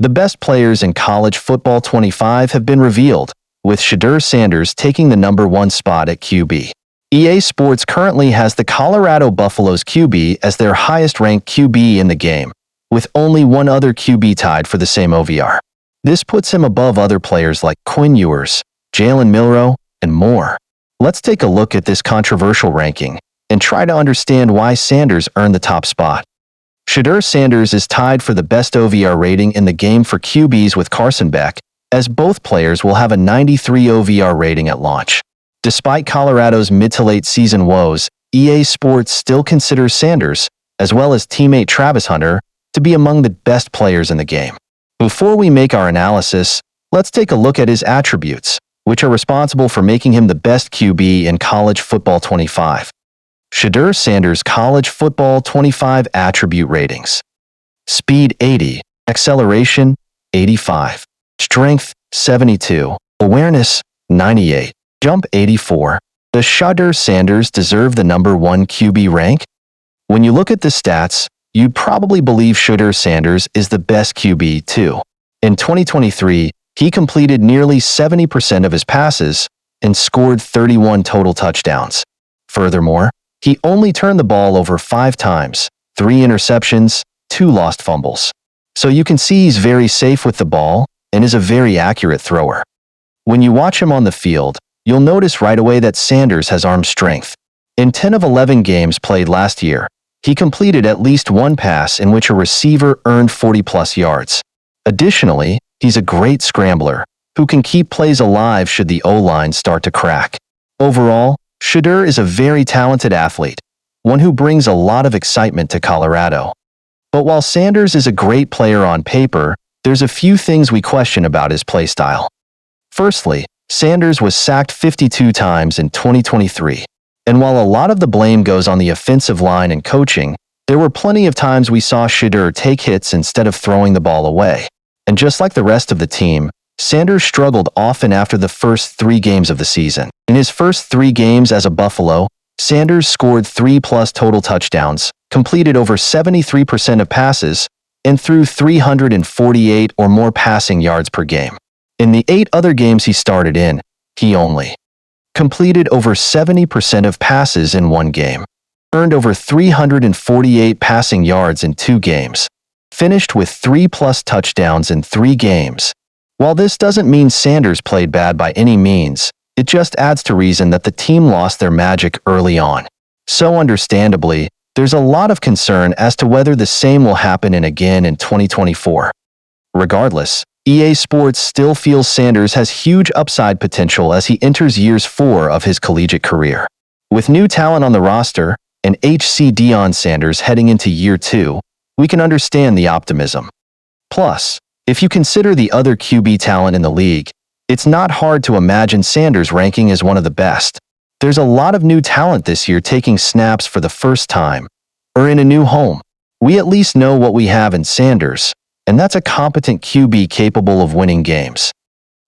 The best players in college football 25 have been revealed, with Shedeur Sanders taking the #1 spot at QB. EA Sports currently has the Colorado Buffaloes QB as their highest-ranked QB in the game, with only one other QB tied for the same OVR. This puts him above other players like Quinn Ewers, Jalen Milroe, and more. Let's take a look at this controversial ranking and try to understand why Sanders earned the top spot. Shedeur Sanders is tied for the best OVR rating in the game for QBs with Carson Beck, as both players will have a 93 OVR rating at launch. Despite Colorado's mid-to-late season woes, EA Sports still considers Sanders, as well as teammate Travis Hunter, to be among the best players in the game. Before we make our analysis, let's take a look at his attributes, which are responsible for making him the best QB in college football 25. Shedeur Sanders' college football 25 attribute ratings. Speed 80, acceleration 85, strength 72, awareness 98, jump 84. Does Shedeur Sanders deserve the #1 QB rank? When you look at the stats, you'd probably believe Shedeur Sanders is the best QB too. In 2023, he completed nearly 70% of his passes and scored 31 total touchdowns. Furthermore, he only turned the ball over 5 times, 3 interceptions, 2 lost fumbles. So you can see he's very safe with the ball and is a very accurate thrower. When you watch him on the field, you'll notice right away that Sanders has arm strength. In 10 of 11 games played last year, he completed at least one pass in which a receiver earned 40-plus yards. Additionally, he's a great scrambler, who can keep plays alive should the O-line start to crack. Overall, Shedeur is a very talented athlete, one who brings a lot of excitement to Colorado. But while Sanders is a great player on paper, there's a few things we question about his play style. Firstly, Sanders was sacked 52 times in 2023, and while a lot of the blame goes on the offensive line and coaching, there were plenty of times we saw Shedeur take hits instead of throwing the ball away. And just like the rest of the team, Sanders struggled often after the first 3 games of the season. In his first 3 games as a Buffalo, Sanders scored 3+ total touchdowns, completed over 73% of passes, and threw 348 or more passing yards per game. In the 8 other games he started in, he only completed over 70% of passes in 1 game, earned over 348 passing yards in 2 games, finished with 3+ touchdowns in 3 games. While this doesn't mean Sanders played bad by any means, it just adds to reason that the team lost their magic early on. So understandably, there's a lot of concern as to whether the same will happen again in 2024. Regardless, EA Sports still feels Sanders has huge upside potential as he enters years 4 of his collegiate career. With new talent on the roster and HC Deion Sanders heading into year 2, we can understand the optimism. Plus, if you consider the other QB talent in the league, it's not hard to imagine Sanders ranking as one of the best. There's a lot of new talent this year taking snaps for the first time, or in a new home. We at least know what we have in Sanders, and that's a competent QB capable of winning games.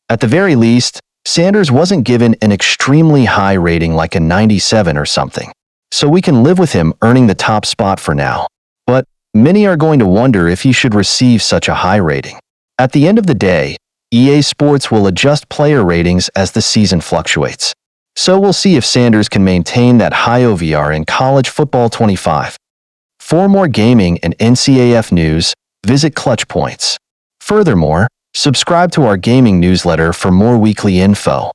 At the very least, Sanders wasn't given an extremely high rating like a 97 or something, so we can live with him earning the top spot for now. But many are going to wonder if he should receive such a high rating. At the end of the day, EA Sports will adjust player ratings as the season fluctuates. So we'll see if Sanders can maintain that high OVR in college football 25. For more gaming and NCAF news, visit Clutch Points. Furthermore, subscribe to our gaming newsletter for more weekly info.